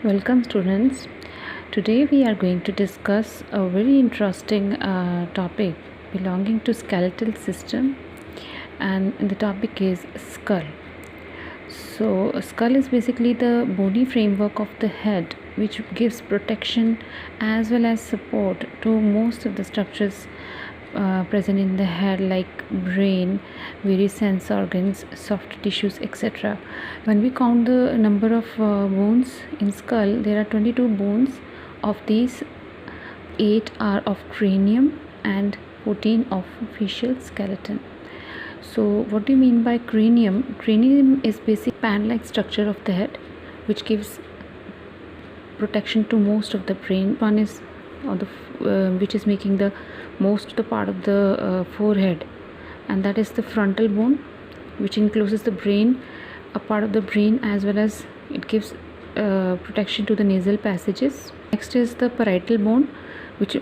Welcome, students. Today we are going to discuss a very interesting topic belonging to skeletal system, and the topic is skull. So, a skull is basically the bony framework of the head, which gives protection as well as support to most of the structures present in the head, like brain, various sense organs, soft tissues, etc. When we count the number of bones in skull, there are 22 bones. Of these, 8 are of cranium and 14 of facial skeleton. So what do you mean by cranium? Cranium is basic pan-like structure of the head, which gives protection to most of the brain. One is on the which is making the most of the part of the forehead, and that is the frontal bone, which encloses the brain, a part of the brain, as well as it gives protection to the nasal passages. Next is the parietal bone, which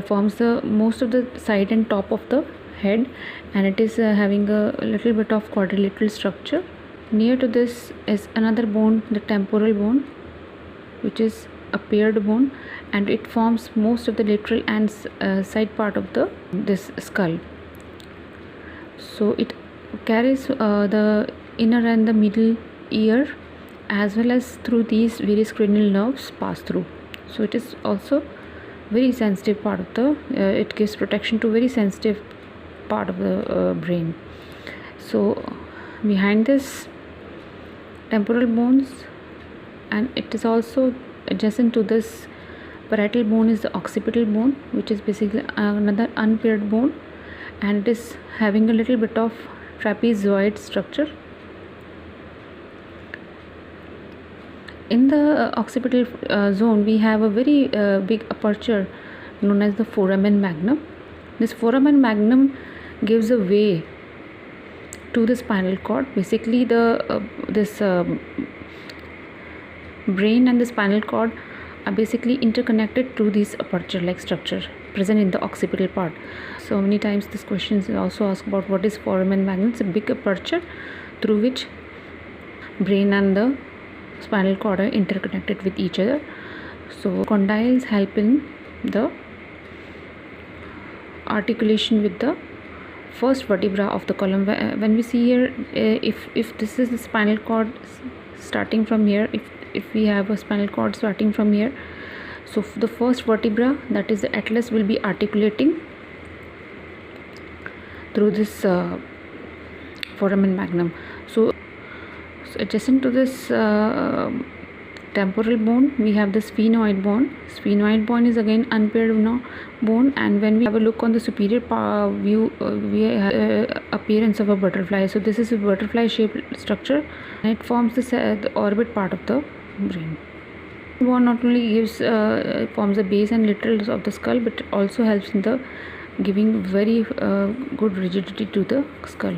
forms the most of the side and top of the head, and it is having a little bit of quadrilateral structure. Near to this is another bone, the temporal bone, which is a paired bone, and it forms most of the lateral and side part of this skull. So it carries the inner and the middle ear, as well as through these various cranial nerves pass through. So it is also very sensitive part of the it gives protection to very sensitive part of the brain. So behind this temporal bones, and it is also adjacent to this parietal bone, is the occipital bone, which is basically another unpaired bone, and it is having a little bit of trapezoid structure. In the occipital zone, we have a very big aperture known as the foramen magnum. This foramen magnum gives a way to the spinal cord. Basically, this brain and the spinal cord are basically interconnected through this aperture like structure present in the occipital part. So many times this question is also asked about what is foramen magnum. It's a big aperture through which brain and the spinal cord are interconnected with each other. So condyles help in the articulation with the first vertebra of the column. When we see here, if this is the spinal cord starting from here, if we have a spinal cord starting from here, so the first vertebra, that is the atlas, will be articulating through this foramen magnum. So adjacent to this temporal bone, we have the sphenoid bone. Sphenoid bone is again unpaired bone, and when we have a look on the superior view, we have appearance of a butterfly. So this is a butterfly shaped structure, and it forms the orbit part of the brain. Bone not only gives forms the base and laterals of the skull, but also helps in the giving very good rigidity to the skull.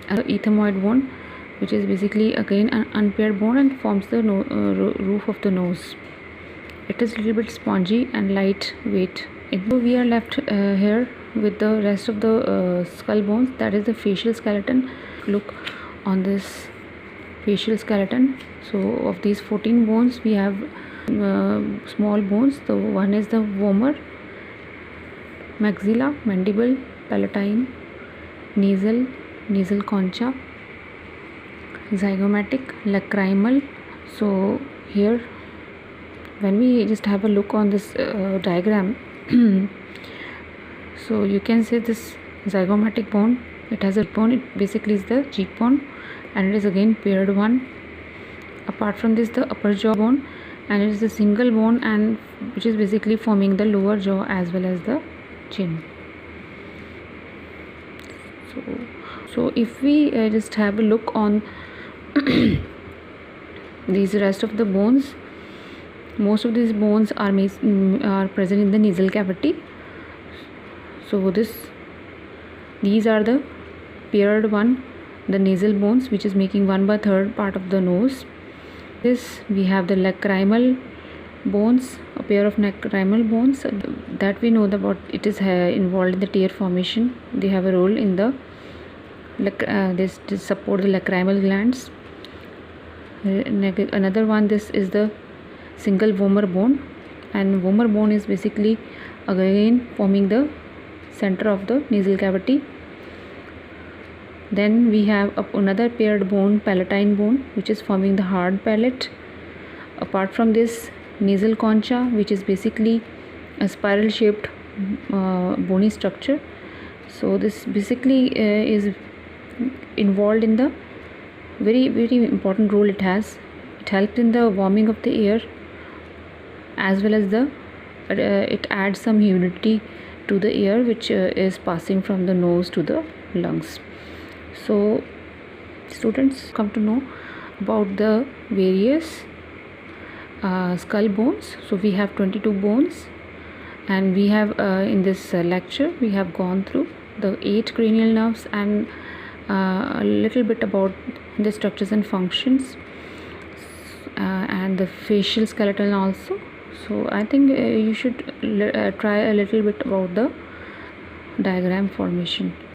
Ethmoid bone, which is basically again an unpaired bone and forms the roof of the nose. It is a little bit spongy and lightweight. We are left here with the rest of the skull bones, that is the facial skeleton. Look on this facial skeleton. So of these 14 bones, we have small bones. So one is the vomer, maxilla, mandible, palatine, nasal concha, zygomatic, lacrimal. So here, when we just have a look on this diagram, so you can say this zygomatic bone, it has a bone, it basically is the cheekbone, and it is again paired one. Apart from this, the upper jaw bone, and it is a single bone, and which is basically forming the lower jaw as well as the chin. So if we just have a look on these rest of the bones, most of these bones are present in the nasal cavity. So these are the paired one, the nasal bones, which is making 1/3 part of the nose. This we have the lacrimal bones, a pair of lacrimal bones that we know about. It is involved in the tear formation. They have a role in the they support the lacrimal glands. Another one, this is the single vomer bone, and vomer bone is basically again forming the center of the nasal cavity. Then we have another paired bone, palatine bone, which is forming the hard palate. Apart from this, nasal concha, which is basically a spiral shaped bony structure. So this basically is involved in the very important role it has. It helps in the warming of the air, as well as the it adds some humidity to the air, which is passing from the nose to the lungs. So students come to know about the various skull bones. So we have 22 bones, and we have in this lecture we have gone through the 8 cranial nerves and a little bit about the structures and functions, and the facial skeleton also. So I think you should try a little bit about the diagram formation.